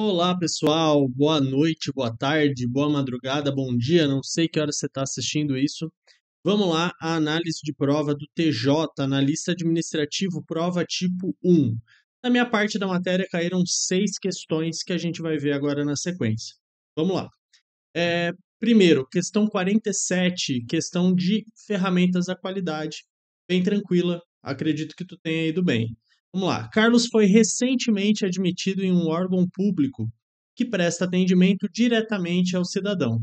Olá, pessoal. Boa noite, boa tarde, boa madrugada, bom dia. Não sei que hora você está assistindo isso. Vamos lá, a análise de prova do TJ, analista administrativo, prova tipo 1. Na minha parte da matéria caíram 6 questões que a gente vai ver agora na sequência. Vamos lá. Primeiro, questão 47, questão de ferramentas da qualidade. Bem tranquila, acredito que tu tenha ido bem. Vamos lá. Carlos foi recentemente admitido em um órgão público que presta atendimento diretamente ao cidadão.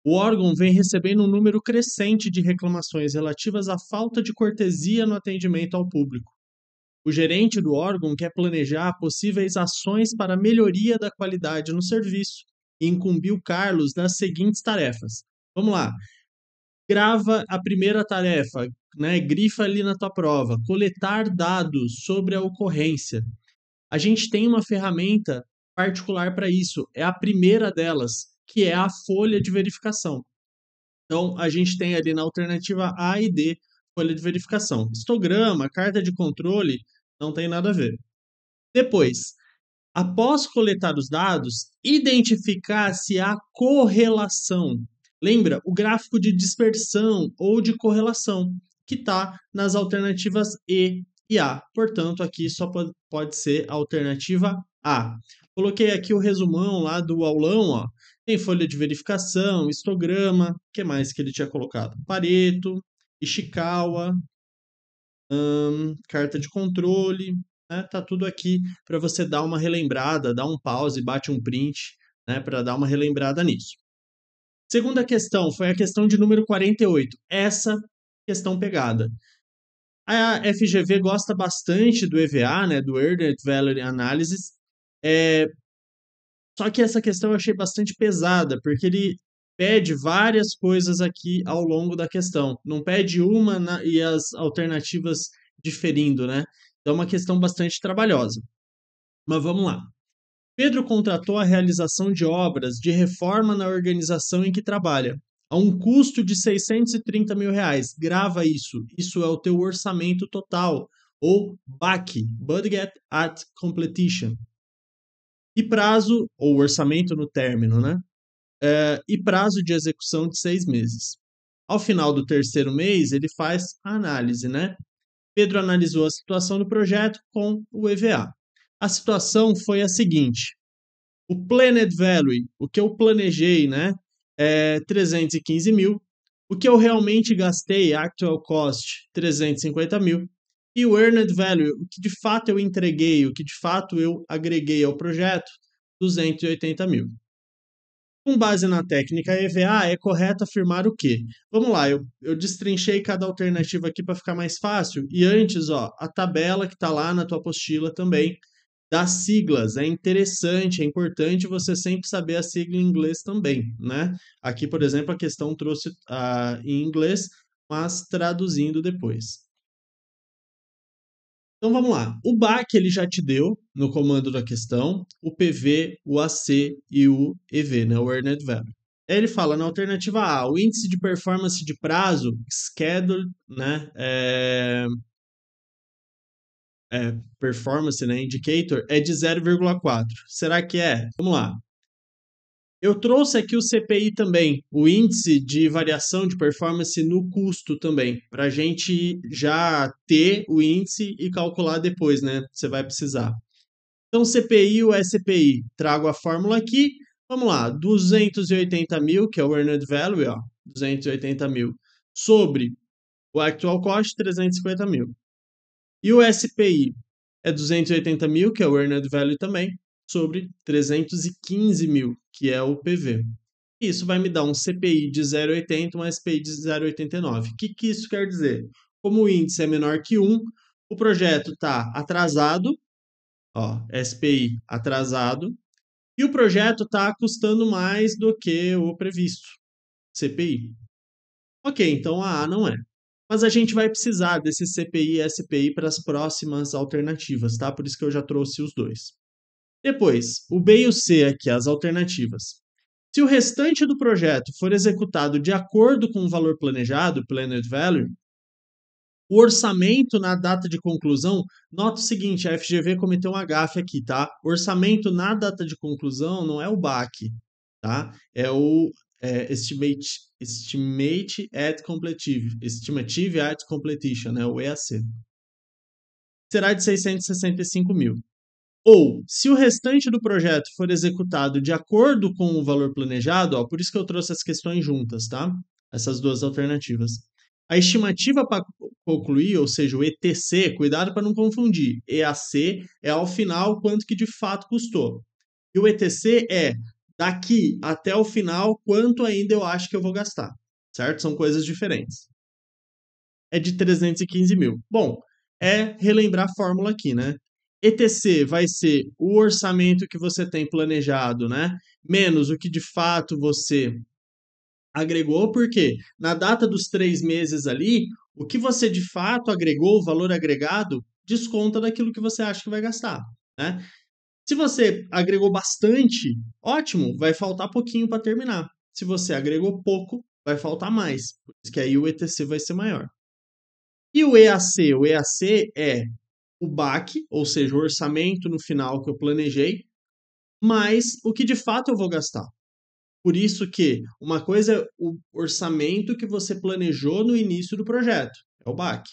O órgão vem recebendo um número crescente de reclamações relativas à falta de cortesia no atendimento ao público. O gerente do órgão quer planejar possíveis ações para a melhoria da qualidade no serviço e incumbiu Carlos das seguintes tarefas. Vamos lá. Grava a primeira tarefa, né? Grifa ali na tua prova. Coletar dados sobre a ocorrência. A gente tem uma ferramenta particular para isso. É a primeira delas, que é a folha de verificação. Então, a gente tem ali na alternativa A e D, folha de verificação. Histograma, carta de controle, não tem nada a ver. Depois, após coletar os dados, identificar se há correlação. Lembra o gráfico de dispersão ou de correlação, que está nas alternativas E e A. Portanto, aqui só pode ser a alternativa A. Coloquei aqui o resumão lá do aulão, ó. Tem folha de verificação, histograma, o que mais que ele tinha colocado? Pareto, Ishikawa, carta de controle, né? Tá tudo aqui para você dar uma relembrada, dar um pause, bate um print, né, para dar uma relembrada nisso. Segunda questão foi a questão de número 48. Essa questão pegada. A FGV gosta bastante do EVA, né, do Earned Value Analysis. Só que essa questão eu achei bastante pesada, porque ele pede várias coisas aqui ao longo da questão. Não pede uma e as alternativas diferindo, né? Então é uma questão bastante trabalhosa. Mas vamos lá. Pedro contratou a realização de obras de reforma na organização em que trabalha, a um custo de R$ 630 mil. Grava isso. Isso é o teu orçamento total, ou BAC, Budget at Completion. E prazo, ou orçamento no término, né? E prazo de execução de 6 meses. Ao final do terceiro mês, ele faz a análise, né? Pedro analisou a situação do projeto com o EVA. A situação foi a seguinte: o Planned Value, o que eu planejei, né? 315 mil. O que eu realmente gastei, Actual Cost, 350 mil. E o Earned Value, o que de fato eu entreguei, o que de fato eu agreguei ao projeto, 280 mil. Com base na técnica EVA, é correto afirmar o quê? Vamos lá, eu destrinchei cada alternativa aqui para ficar mais fácil. E antes, ó, a tabela que está lá na tua apostila também, das siglas. É interessante, é importante você sempre saber a sigla em inglês também, né? Aqui, por exemplo, a questão trouxe em inglês, mas traduzindo depois. Então vamos lá. O BAC ele já te deu no comando da questão, o PV, o AC e o EV, né? O Earned Value. Aí ele fala na alternativa A, o índice de performance de prazo, schedule, né? Performance, né? Indicator, é de 0,4. Será que é? Vamos lá. Eu trouxe aqui o CPI também, o índice de variação de performance no custo também, para a gente já ter o índice e calcular depois, né? Você vai precisar. Então, CPI ou SPI, trago a fórmula aqui. Vamos lá, 280 mil, que é o Earned Value, ó, 280 mil, sobre o Actual Cost, 350 mil. E o SPI é 280 mil, que é o Earned Value também, sobre 315 mil, que é o PV. Isso vai me dar um CPI de 0,80, um SPI de 0,89. O que isso quer dizer? Como o índice é menor que 1, o projeto está atrasado, ó, SPI atrasado, e o projeto está custando mais do que o previsto, CPI. Ok, então a A não é. Mas a gente vai precisar desse CPI e SPI para as próximas alternativas, tá? Por isso que eu já trouxe os dois. Depois, o B e o C aqui, as alternativas. Se o restante do projeto for executado de acordo com o valor planejado, Planned Value, O orçamento na data de conclusão, nota o seguinte, a FGV cometeu um gafe aqui, tá? O orçamento na data de conclusão não é o BAC, tá? É o Estimative at Completion, né? O EAC. Será de 665 mil. Ou, se o restante do projeto for executado de acordo com o valor planejado, ó, por isso que eu trouxe as questões juntas, tá? Essas duas alternativas. A estimativa para concluir, ou seja, o ETC, cuidado para não confundir. EAC é ao final quanto que de fato custou. E o ETC é daqui até o final quanto ainda eu acho que eu vou gastar, certo? São coisas diferentes. É de 315 mil. Bom, é relembrar a fórmula aqui, né? ETC vai ser o orçamento que você tem planejado, né? Menos o que de fato você agregou, porque na data dos 3 meses ali, o que você de fato agregou, o valor agregado, desconta daquilo que você acha que vai gastar, né? Se você agregou bastante, ótimo, vai faltar pouquinho para terminar. Se você agregou pouco, vai faltar mais, por isso que aí o ETC vai ser maior. E o EAC? O EAC é o BAC, ou seja, o orçamento no final que eu planejei, mais o que de fato eu vou gastar. Por isso que uma coisa é o orçamento que você planejou no início do projeto, é o BAC.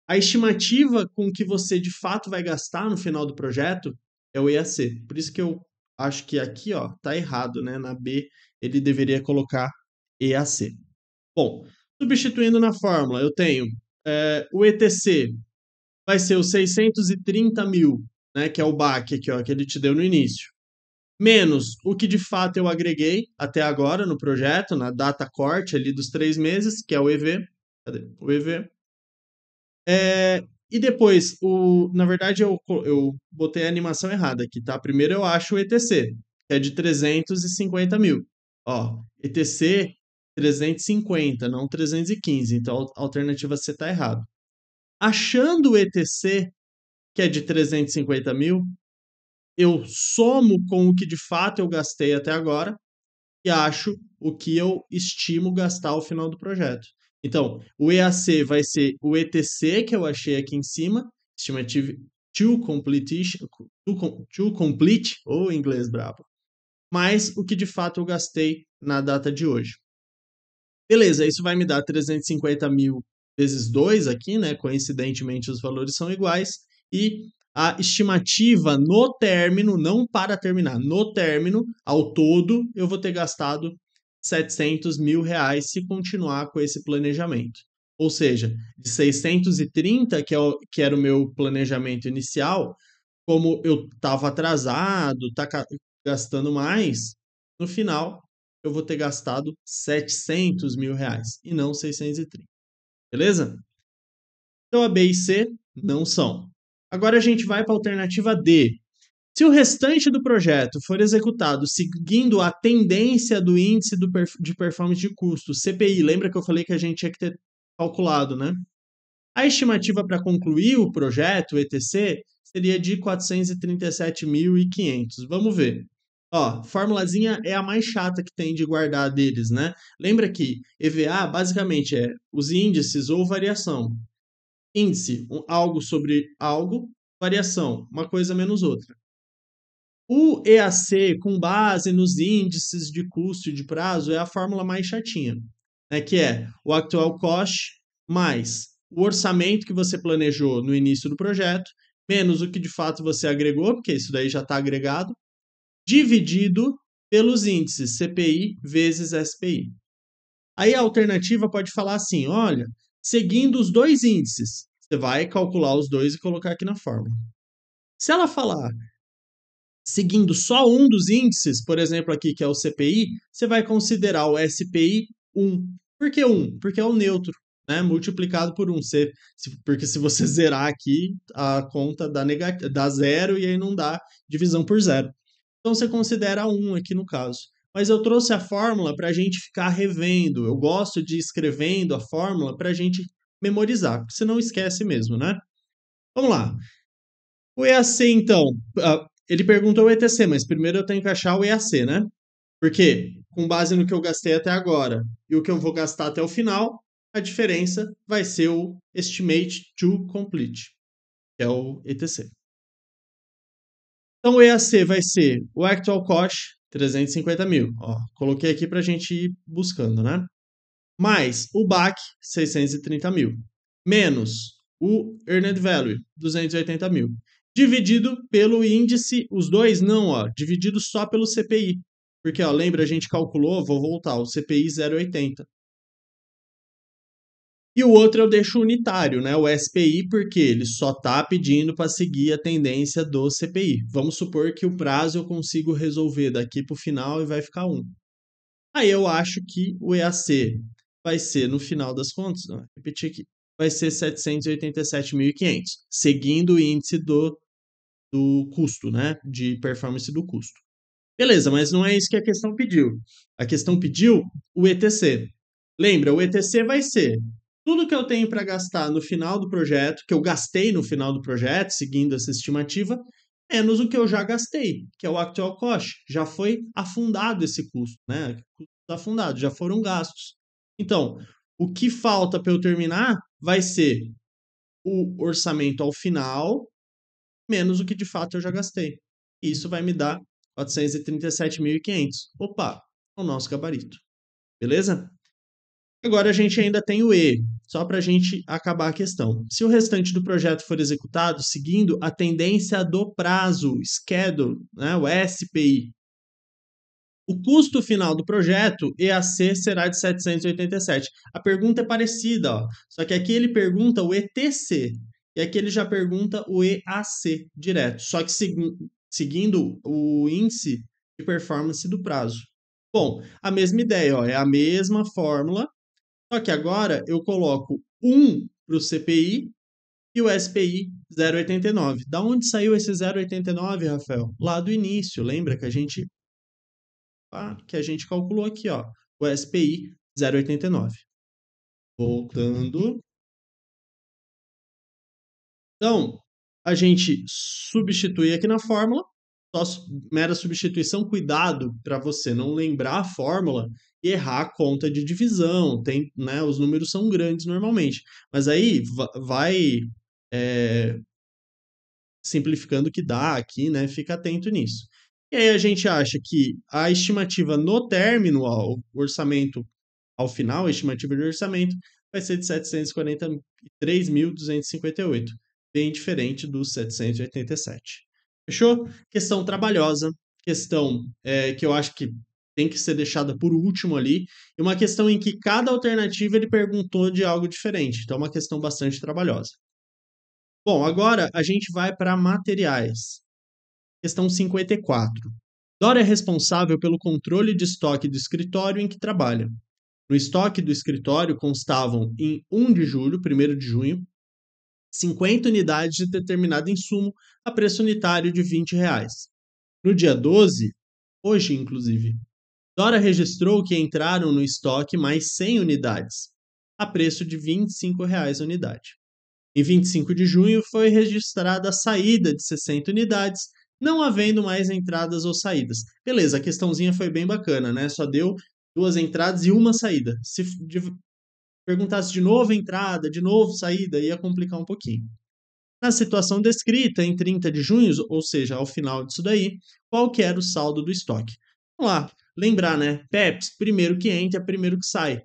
A estimativa com que você de fato vai gastar no final do projeto é o EAC. Por isso que eu acho que aqui, ó, tá errado, né? Na B ele deveria colocar EAC. Bom, substituindo na fórmula, eu tenho o ETC vai ser os 630 mil, né, que é o BAC aqui, ó, que ele te deu no início, menos o que de fato eu agreguei até agora no projeto, na data corte ali dos 3 meses, que é o EV. Cadê? O EV. E depois, na verdade, eu botei a animação errada aqui, tá? Primeiro eu acho o ETC, que é de 350 mil. Ó, ETC 350, não 315. Então a alternativa C tá errada. Achando o ETC, que é de 350 mil, eu somo com o que de fato eu gastei até agora e acho o que eu estimo gastar ao final do projeto. Então, o EAC vai ser o ETC que eu achei aqui em cima, estimative to complete, ou inglês brabo, mais o que de fato eu gastei na data de hoje. Beleza, isso vai me dar 350 mil vezes 2 aqui, né? Coincidentemente, os valores são iguais. E a estimativa no término, não para terminar, no término, ao todo, eu vou ter gastado 700 mil reais se continuar com esse planejamento. Ou seja, de 630, que era o meu planejamento inicial, como eu estava atrasado, tá gastando mais, no final eu vou ter gastado 700 mil reais e não 630. Beleza? Então a B e C não são. Agora a gente vai para a alternativa D. Se o restante do projeto for executado seguindo a tendência do índice de performance de custo, CPI, lembra que eu falei que a gente tinha que ter calculado, né? A estimativa para concluir o projeto, o ETC, seria de 437.500. Vamos ver. Ó, formulazinha é a mais chata que tem de guardar deles, né? Lembra que EVA basicamente é os índices ou variação. Índice, algo sobre algo, variação, uma coisa menos outra. O EAC, com base nos índices de custo e de prazo, é a fórmula mais chatinha, né? Que é o actual cost mais o orçamento que você planejou no início do projeto, menos o que de fato você agregou, porque isso daí já está agregado, dividido pelos índices CPI vezes SPI. Aí a alternativa pode falar assim, olha, seguindo os dois índices, você vai calcular os dois e colocar aqui na fórmula. Se ela falar seguindo só um dos índices, por exemplo aqui que é o CPI, você vai considerar o SPI 1. Por que 1? Porque é o neutro, né? Multiplicado por 1. Porque se você zerar aqui, a conta dá zero e aí não dá divisão por zero. Então você considera 1 aqui no caso. Mas eu trouxe a fórmula para a gente ficar revendo. Eu gosto de ir escrevendo a fórmula para a gente memorizar, porque você não esquece mesmo, né? Vamos lá. O EAC, então, ele perguntou o ETC, mas primeiro eu tenho que achar o EAC, né? Porque, com base no que eu gastei até agora e o que eu vou gastar até o final, a diferença vai ser o Estimate to Complete, que é o ETC. Então, o EAC vai ser o Actual Cost, 350 mil. Ó, coloquei aqui para a gente ir buscando, né? Mais o BAC, 630 mil. Menos o Earned Value, 280 mil. Dividido pelo índice, os dois não, ó, dividido só pelo CPI. Porque, ó, lembra, a gente calculou, vou voltar, o CPI 0,80. E o outro eu deixo unitário, né? O SPI, porque ele só está pedindo para seguir a tendência do CPI. Vamos supor que o prazo eu consigo resolver daqui para o final e vai ficar 1. Aí eu acho que o EAC vai ser, no final das contas, não, repetir aqui, vai ser 787.500, seguindo o índice do custo, né? De performance do custo. Beleza, mas não é isso que a questão pediu. A questão pediu o ETC. Lembra, o ETC vai ser tudo que eu tenho para gastar no final do projeto, que eu gastei no final do projeto, seguindo essa estimativa, menos o que eu já gastei, que é o actual cost. Já foi afundado esse custo, né? Custos afundados, já foram gastos. Então, o que falta para eu terminar vai ser o orçamento ao final, menos o que de fato eu já gastei. Isso vai me dar 437.500. Opa, o nosso gabarito. Beleza? Agora a gente ainda tem o E, só para a gente acabar a questão. Se o restante do projeto for executado seguindo a tendência do prazo, schedule, né, o SPI, o custo final do projeto, EAC, será de 787. A pergunta é parecida, ó, só que aqui ele pergunta o ETC, e aqui ele já pergunta o EAC direto, só que seguindo o índice de performance do prazo. Bom, a mesma ideia, ó, é a mesma fórmula, só que agora eu coloco 1 para o CPI e o SPI 0,89. Da onde saiu esse 0,89, Rafael? Lá do início, lembra que a gente calculou aqui, ó, o SPI 0,89. Voltando. Então, a gente substitui aqui na fórmula, só mera substituição, cuidado para você não lembrar a fórmula e errar a conta de divisão. Tem, né, os números são grandes normalmente, mas aí vai simplificando o que dá aqui, né? Fica atento nisso. E aí a gente acha que a estimativa no término, ó, o orçamento ao final, a estimativa de orçamento, vai ser de 743.258, bem diferente dos 787. Fechou? Questão trabalhosa, questão que eu acho que tem que ser deixada por último ali, e uma questão em que cada alternativa ele perguntou de algo diferente, então é uma questão bastante trabalhosa. Bom, agora a gente vai para materiais. Questão 54. Dora é responsável pelo controle de estoque do escritório em que trabalha. No estoque do escritório constavam, em 1 de julho, 1º de junho, 50 unidades de determinado insumo a preço unitário de R$ 20. No dia 12, hoje inclusive, Dora registrou que entraram no estoque mais 100 unidades, a preço de R$ 25 a unidade. Em 25 de junho foi registrada a saída de 60 unidades, não havendo mais entradas ou saídas. Beleza, a questãozinha foi bem bacana, né? Só deu 2 entradas e 1 saída. Se perguntasse de novo entrada, de novo saída, ia complicar um pouquinho. Na situação descrita, em 30 de junho, ou seja, ao final disso daí, qual que era o saldo do estoque? Vamos lá, lembrar, né? PEPs, primeiro que entra, primeiro que sai.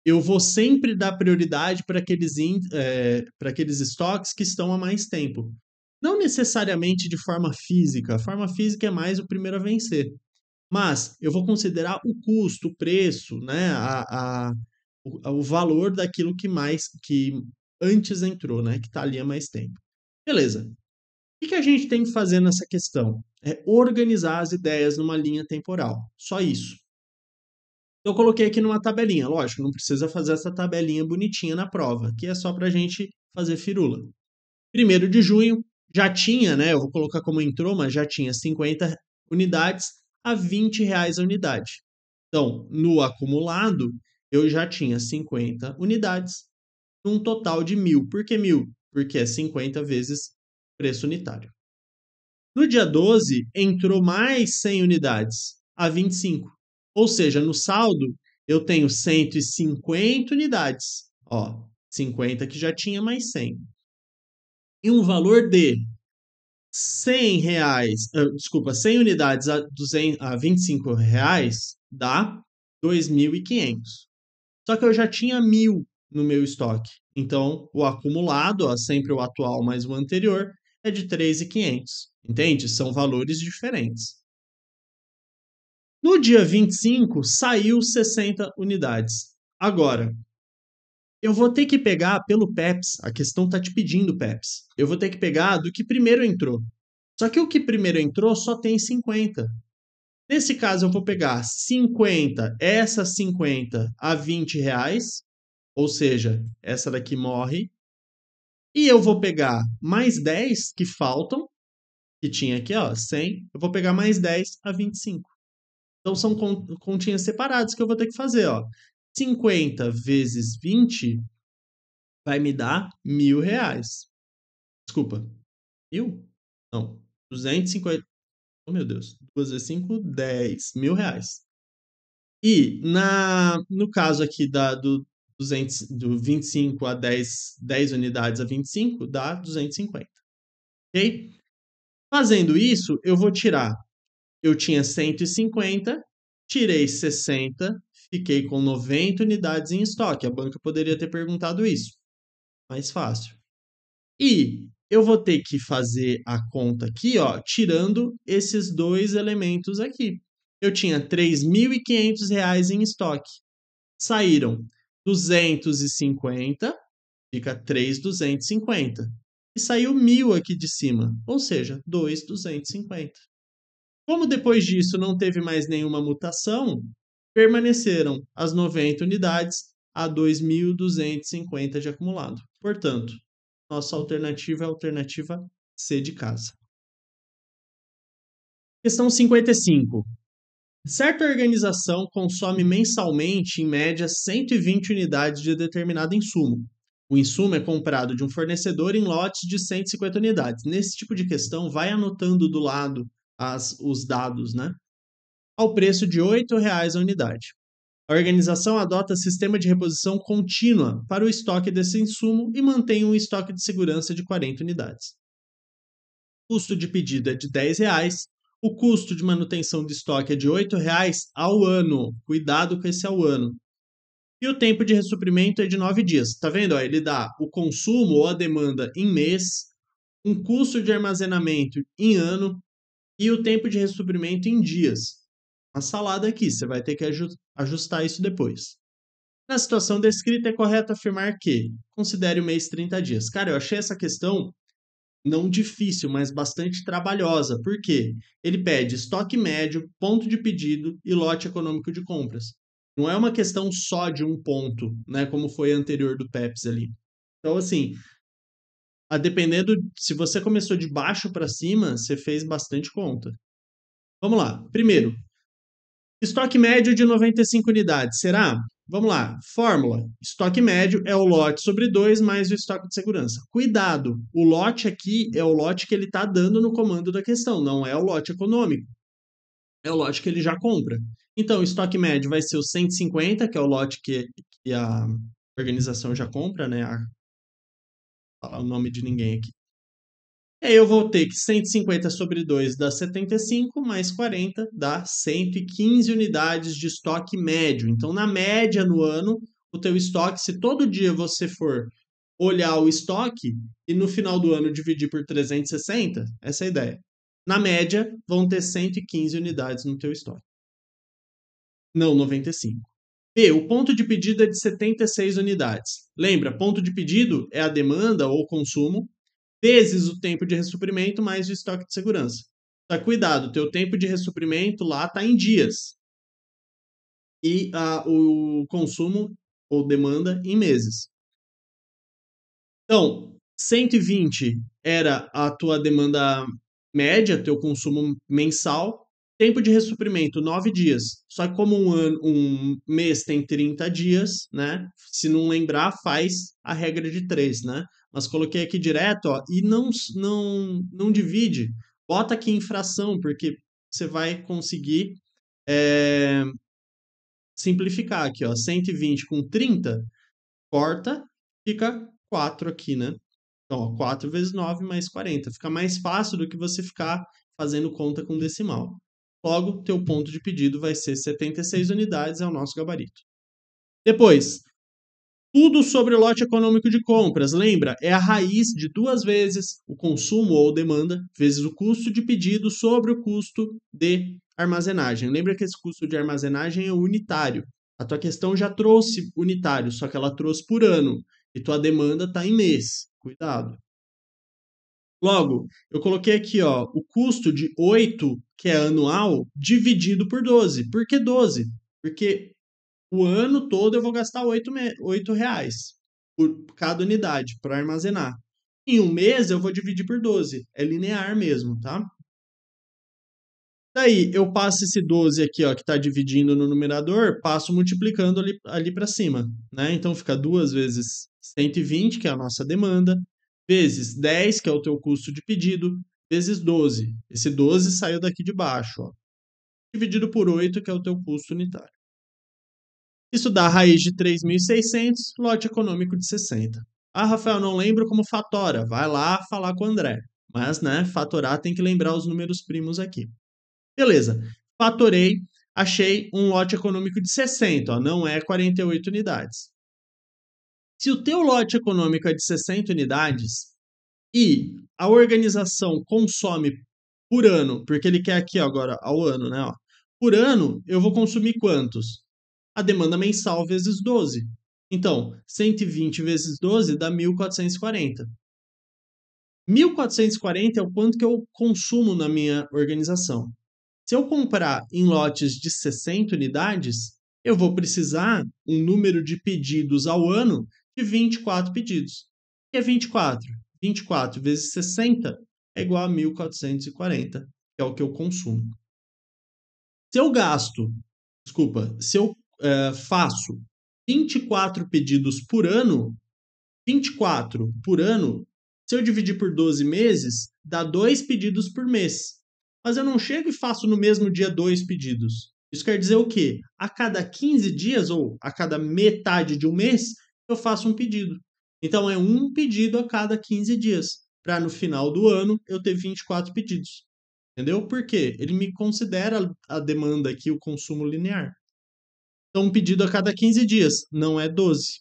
Eu vou sempre dar prioridade para aqueles estoques que estão há mais tempo. Não necessariamente de forma física, a forma física é mais o primeiro a vencer. Mas eu vou considerar o custo, o preço, né, o valor daquilo que antes entrou, né, que está ali há mais tempo. Beleza. O que a gente tem que fazer nessa questão? É organizar as ideias numa linha temporal. Só isso. Eu coloquei aqui numa tabelinha, lógico, não precisa fazer essa tabelinha bonitinha na prova, que é só para a gente fazer firula. 1º de junho já tinha, né? Eu vou colocar como entrou, mas já tinha 50 unidades a R$ 20 a unidade. Então, no acumulado, eu já tinha 50 unidades, num total de 1.000. Por que 1.000? Porque é 50 vezes preço unitário. No dia 12, entrou mais 100 unidades a 25. Ou seja, no saldo, eu tenho 150 unidades. Ó, 50 que já tinha mais 100. E um valor de 100 reais, desculpa, 100 unidades a 25 reais dá 2.500. Só que eu já tinha 1.000 no meu estoque. Então, o acumulado, ó, sempre o atual mais o anterior, é de 3.500. Entende? São valores diferentes. No dia 25, saiu 60 unidades. Agora, eu vou ter que pegar pelo PEPS, a questão está te pedindo PEPS. Eu vou ter que pegar do que primeiro entrou. Só que o que primeiro entrou só tem 50. Nesse caso, eu vou pegar 50, essa 50 a 20 reais, ou seja, essa daqui morre, e eu vou pegar mais 10 que faltam, que tinha aqui, ó, 100, eu vou pegar mais 10 a 25. Então são continhas separadas que eu vou ter que fazer, ó. 50 vezes 20 vai me dar R$ 1.000. Desculpa, 1.000? Não, 250. Oh, meu Deus. 2 vezes 5, 10. R$ 1.000. E no caso aqui do 25 a 10 unidades a 25, dá 250. Ok? Fazendo isso, eu vou tirar. Eu tinha 150, tirei 60, fiquei com 90 unidades em estoque. A banca poderia ter perguntado isso. Mais fácil. E eu vou ter que fazer a conta aqui, ó, tirando esses dois elementos aqui. Eu tinha R$ 3.500 em estoque. Saíram 250, fica 3.250. E saiu 1.000 aqui de cima, ou seja, 2.250. Como depois disso não teve mais nenhuma mutação, permaneceram as 90 unidades a 2.250 de acumulado. Portanto, nossa alternativa é a alternativa C de casa. Questão 55. Certa organização consome mensalmente, em média, 120 unidades de determinado insumo. O insumo é comprado de um fornecedor em lotes de 150 unidades. Nesse tipo de questão, vai anotando do lado os dados, né? Ao preço de R$ 8,00 a unidade. A organização adota sistema de reposição contínua para o estoque desse insumo e mantém um estoque de segurança de 40 unidades. O custo de pedido é de R$ 10,00. O custo de manutenção de estoque é de R$ 8,00 ao ano. Cuidado com esse ao ano. E o tempo de ressuprimento é de 9 dias. Tá vendo? Ó, ele dá o consumo ou a demanda em mês, um custo de armazenamento em ano e o tempo de ressuprimento em dias. Uma salada aqui, você vai ter que ajustar isso depois. Na situação descrita, é correto afirmar que considere o mês 30 dias. Cara, eu achei essa questão não difícil, mas bastante trabalhosa. Por quê? Ele pede estoque médio, ponto de pedido e lote econômico de compras. Não é uma questão só de um ponto, né, como foi a anterior do PEPS ali. Então, assim, a dependendo, se você começou de baixo para cima, você fez bastante conta. Vamos lá. Primeiro, estoque médio de 95 unidades. Será? Vamos lá. Fórmula. Estoque médio é o lote sobre 2 mais o estoque de segurança. Cuidado. O lote aqui é o lote que ele está dando no comando da questão. Não é o lote econômico. É o lote que ele já compra. Então, o estoque médio vai ser o 150, que é o lote que a organização já compra, né? Falar o nome de ninguém aqui. E aí eu vou ter que 150 sobre 2 dá 75, mais 40 dá 115 unidades de estoque médio. Então, na média no ano, o teu estoque, se todo dia você for olhar o estoque e no final do ano dividir por 360, essa é a ideia. Na média, vão ter 115 unidades no teu estoque. Não 95. B, o ponto de pedido é de 76 unidades. Lembra, ponto de pedido é a demanda ou consumo vezes o tempo de ressuprimento mais o estoque de segurança. Tá, cuidado, teu tempo de ressuprimento lá está em dias e o consumo ou demanda em meses. Então, 120 era a tua demanda média, teu consumo mensal. Tempo de ressuprimento, 9 dias. Só que como um mês tem 30 dias, né? Se não lembrar, faz a regra de 3, né? Mas coloquei aqui direto, ó, e não divide. Bota aqui em fração, porque você vai conseguir simplificar aqui, ó. 120 com 30, corta, fica 4 aqui, né? Então, ó, 4 vezes 9 mais 40. Fica mais fácil do que você ficar fazendo conta com decimal. Logo, teu ponto de pedido vai ser 76 unidades, é o nosso gabarito. Depois, tudo sobre o lote econômico de compras. Lembra? É a raiz de 2 vezes o consumo ou demanda, vezes o custo de pedido sobre o custo de armazenagem. Lembra que esse custo de armazenagem é unitário. A tua questão já trouxe unitário, só que ela trouxe por ano. E tua demanda está em mês. Cuidado. Logo, eu coloquei aqui, ó, o custo de 8, que é anual, dividido por 12. Por que 12? Porque o ano todo eu vou gastar R$ 8 por cada unidade para armazenar. Em um mês eu vou dividir por 12. É linear mesmo, tá? Daí eu passo esse 12 aqui, ó, que está dividindo no numerador, passo multiplicando ali para cima, né? Então fica 2 vezes 120, que é a nossa demanda, vezes 10, que é o teu custo de pedido, vezes 12. Esse 12 saiu daqui de baixo, ó, dividido por 8, que é o teu custo unitário. Isso dá a raiz de 3.600, lote econômico de 60. Ah, Rafael, não lembro como fatora. Vai lá falar com o André. Mas, né, fatorar tem que lembrar os números primos aqui. Beleza. Fatorei, achei um lote econômico de 60, ó, não é 48 unidades. Se o teu lote econômico é de 60 unidades e a organização consome por ano, porque ele quer aqui ó, agora ao ano, né? Ó, por ano, eu vou consumir quantos? A demanda mensal vezes 12. Então, 120 vezes 12 dá 1.440. 1.440 é o quanto que eu consumo na minha organização. Se eu comprar em lotes de 60 unidades, eu vou precisar um número de pedidos ao ano de 24 pedidos. O que é 24? 24 vezes 60 é igual a 1.440, que é o que eu consumo. Se eu gasto, desculpa, se eu faço 24 pedidos por ano, 24 por ano, se eu dividir por 12 meses, dá 2 pedidos por mês. Mas eu não chego e faço no mesmo dia 2 pedidos. Isso quer dizer o quê? A cada 15 dias ou a cada metade de um mês, eu faço um pedido. Então é um pedido a cada 15 dias, para no final do ano eu ter 24 pedidos. Entendeu? Por quê? Ele me considera a demanda aqui, o consumo linear. Então, um pedido a cada 15 dias, não é 12.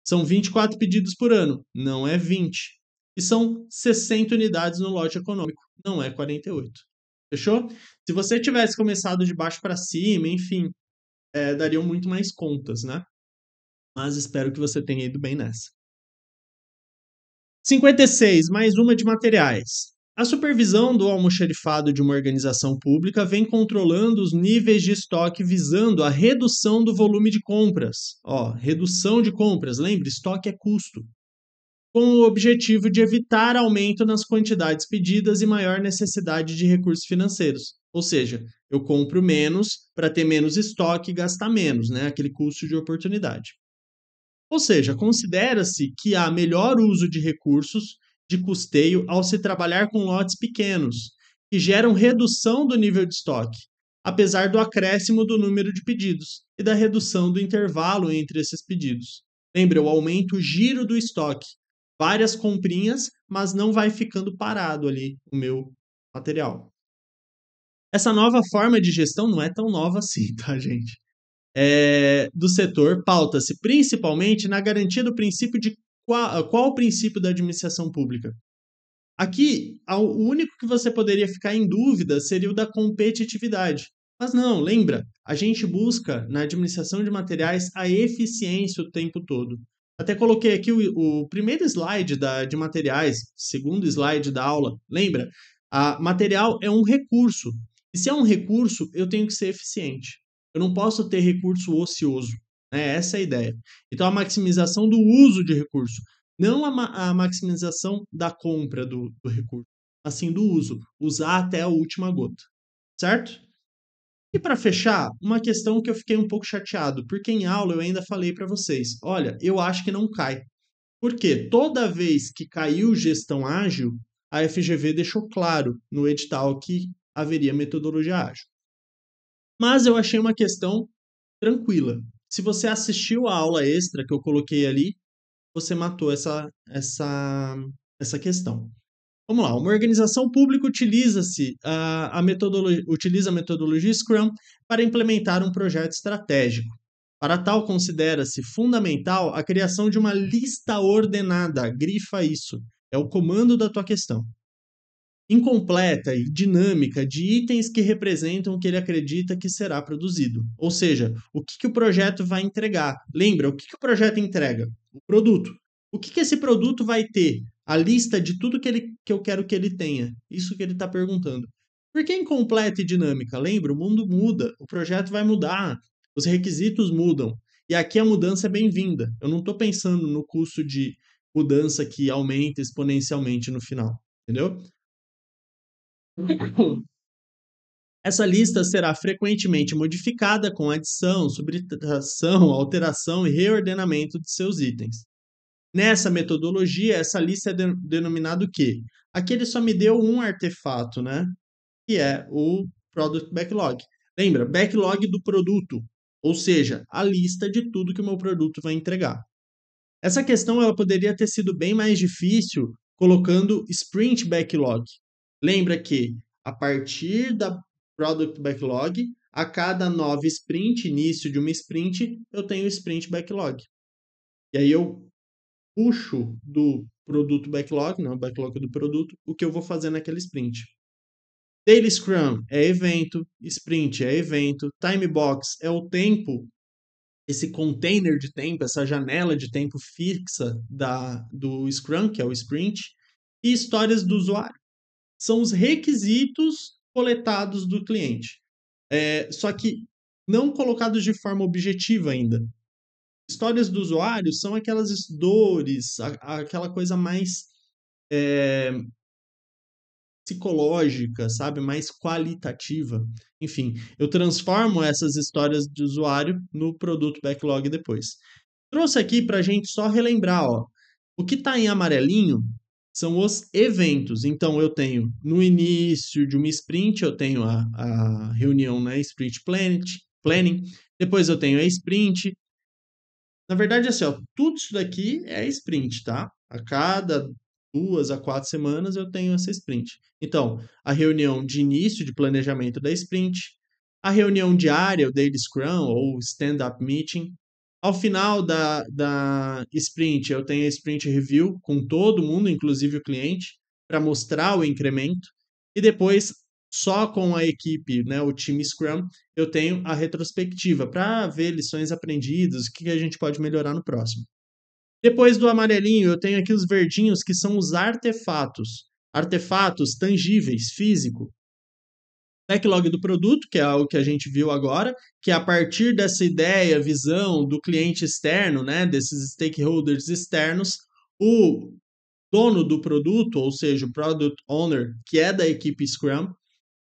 São 24 pedidos por ano, não é 20. E são 60 unidades no lote econômico, não é 48. Fechou? Se você tivesse começado de baixo para cima, enfim, dariam muito mais contas, né? Mas espero que você tenha ido bem nessa. 56, mais uma de materiais. A supervisão do almoxarifado de uma organização pública vem controlando os níveis de estoque visando a redução do volume de compras. Ó, redução de compras, lembre, estoque é custo. Com o objetivo de evitar aumento nas quantidades pedidas e maior necessidade de recursos financeiros. Ou seja, eu compro menos para ter menos estoque e gastar menos, né? Aquele custo de oportunidade. Ou seja, considera-se que há melhor uso de recursos de custeio ao se trabalhar com lotes pequenos, que geram redução do nível de estoque, apesar do acréscimo do número de pedidos e da redução do intervalo entre esses pedidos. Lembra, eu aumento o giro do estoque. Várias comprinhas, mas não vai ficando parado ali o meu material. Essa nova forma de gestão não é tão nova assim, tá, gente? Do setor pauta-se principalmente na garantia do princípio de qual o princípio da administração pública. Aqui, o único que você poderia ficar em dúvida seria o da competitividade. Mas não, lembra, a gente busca na administração de materiais a eficiência o tempo todo. Até coloquei aqui o primeiro slide de materiais, segundo slide da aula. Lembra? Material é um recurso. E se é um recurso, eu tenho que ser eficiente. Eu não posso ter recurso ocioso. Né? Essa é a ideia. Então, a maximização do uso de recurso. Não a maximização da compra do recurso, assim do uso. Usar até a última gota. Certo? E para fechar, uma questão que eu fiquei um pouco chateado, porque em aula eu ainda falei para vocês: olha, eu acho que não cai. Porque toda vez que caiu gestão ágil, a FGV deixou claro no edital que haveria metodologia ágil. Mas eu achei uma questão tranquila. Se você assistiu a aula extra que eu coloquei ali, você matou essa questão. Vamos lá, uma organização pública utiliza a metodologia Scrum para implementar um projeto estratégico. Para tal, considera-se fundamental a criação de uma lista ordenada, grifa isso, é o comando da tua questão, incompleta e dinâmica de itens que representam o que ele acredita que será produzido. Ou seja, o que o projeto vai entregar. Lembra, o que o projeto entrega? O produto. O que esse produto vai ter? A lista de tudo que eu quero que ele tenha. Isso que ele está perguntando. Por que incompleta e dinâmica? Lembra, o mundo muda, o projeto vai mudar, os requisitos mudam. E aqui a mudança é bem-vinda. Eu não estou pensando no custo de mudança que aumenta exponencialmente no final. Entendeu? Essa lista será frequentemente modificada com adição, subtração, alteração e reordenamento de seus itens. Nessa metodologia, essa lista é denominada o quê? Aqui ele só me deu um artefato, né? Que é o Product Backlog. Lembra? Backlog do produto, ou seja, a lista de tudo que o meu produto vai entregar. Essa questão ela poderia ter sido bem mais difícil colocando Sprint Backlog. Lembra que a partir da Product Backlog, a cada nova sprint, início de uma sprint, eu tenho o Sprint Backlog. E aí eu puxo do produto backlog, não, backlog do produto, o que eu vou fazer naquele sprint. Daily Scrum é evento, sprint é evento, time box é o tempo, esse container de tempo, essa janela de tempo fixa do Scrum, que é o sprint, e histórias do usuário. São os requisitos coletados do cliente. Só que não colocados de forma objetiva ainda. Histórias do usuário são aquelas dores, aquela coisa mais psicológica, sabe? Mais qualitativa. Enfim, eu transformo essas histórias de usuário no produto backlog depois. Trouxe aqui para a gente só relembrar, ó. O que está em amarelinho são os eventos. Então, eu tenho no início de uma sprint, eu tenho a reunião, né? Sprint planning. Depois eu tenho a sprint. Na verdade, assim, ó, tudo isso daqui é sprint, tá? A cada 2 a 4 semanas eu tenho essa sprint. Então, a reunião de início de planejamento da sprint, a reunião diária, o Daily Scrum ou Stand-Up Meeting. Ao final da sprint, eu tenho a sprint review com todo mundo, inclusive o cliente, para mostrar o incremento. E depois, só com a equipe, né, o time Scrum, eu tenho a retrospectiva para ver lições aprendidas, o que a gente pode melhorar no próximo. Depois do amarelinho, eu tenho aqui os verdinhos, que são os artefatos. Artefatos tangíveis, físico. Backlog do produto, que é algo que a gente viu agora, que é a partir dessa ideia, visão do cliente externo, né, desses stakeholders externos, o dono do produto, ou seja, o Product Owner, que é da equipe Scrum,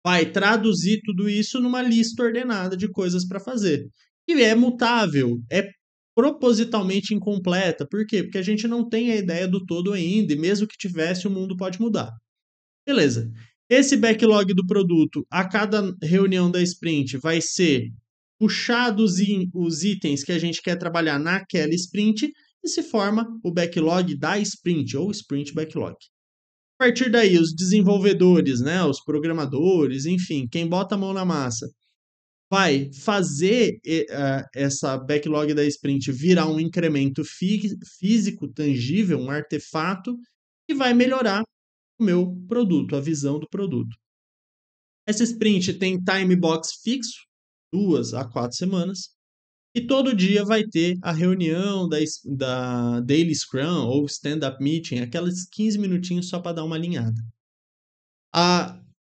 vai traduzir tudo isso numa lista ordenada de coisas para fazer. E é mutável, é propositalmente incompleta. Por quê? Porque a gente não tem a ideia do todo ainda, e mesmo que tivesse, o mundo pode mudar. Beleza. Esse backlog do produto, a cada reunião da sprint, vai ser puxados os itens que a gente quer trabalhar naquela sprint e se forma o backlog da sprint, ou sprint backlog. A partir daí, os desenvolvedores, né, os programadores, enfim, quem bota a mão na massa, vai fazer essa backlog da sprint virar um incremento físico, tangível, um artefato, e vai melhorar o meu produto, a visão do produto. Essa sprint tem time box fixo, 2 a 4 semanas, e todo dia vai ter a reunião da Daily Scrum ou Stand-Up Meeting, aquelas 15 minutinhos só para dar uma alinhada.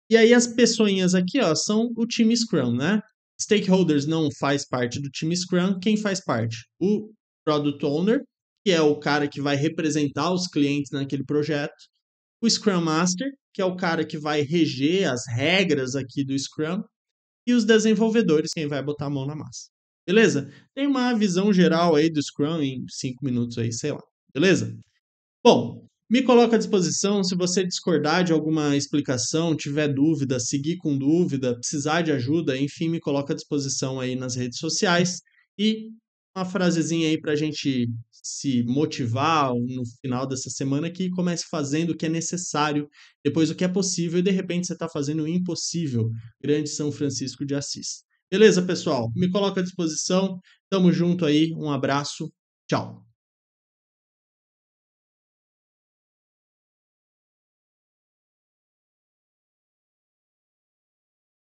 E aí as pessoinhas aqui, ó, são o time Scrum, né? Stakeholders não faz parte do time Scrum. Quem faz parte? O Product Owner, que é o cara que vai representar os clientes naquele projeto. O Scrum Master, que é o cara que vai reger as regras aqui do Scrum. E os desenvolvedores, quem vai botar a mão na massa. Beleza? Tem uma visão geral aí do Scrum em 5 minutos aí, sei lá. Beleza? Bom, me coloco à disposição se você discordar de alguma explicação, tiver dúvida, seguir com dúvida, precisar de ajuda, enfim, me coloco à disposição aí nas redes sociais e uma frasezinha aí para a gente se motivar no final dessa semana, que comece fazendo o que é necessário, depois o que é possível, e de repente você está fazendo o impossível. Grande São Francisco de Assis. Beleza, pessoal? Me coloco à disposição. Tamo junto aí. Um abraço. Tchau.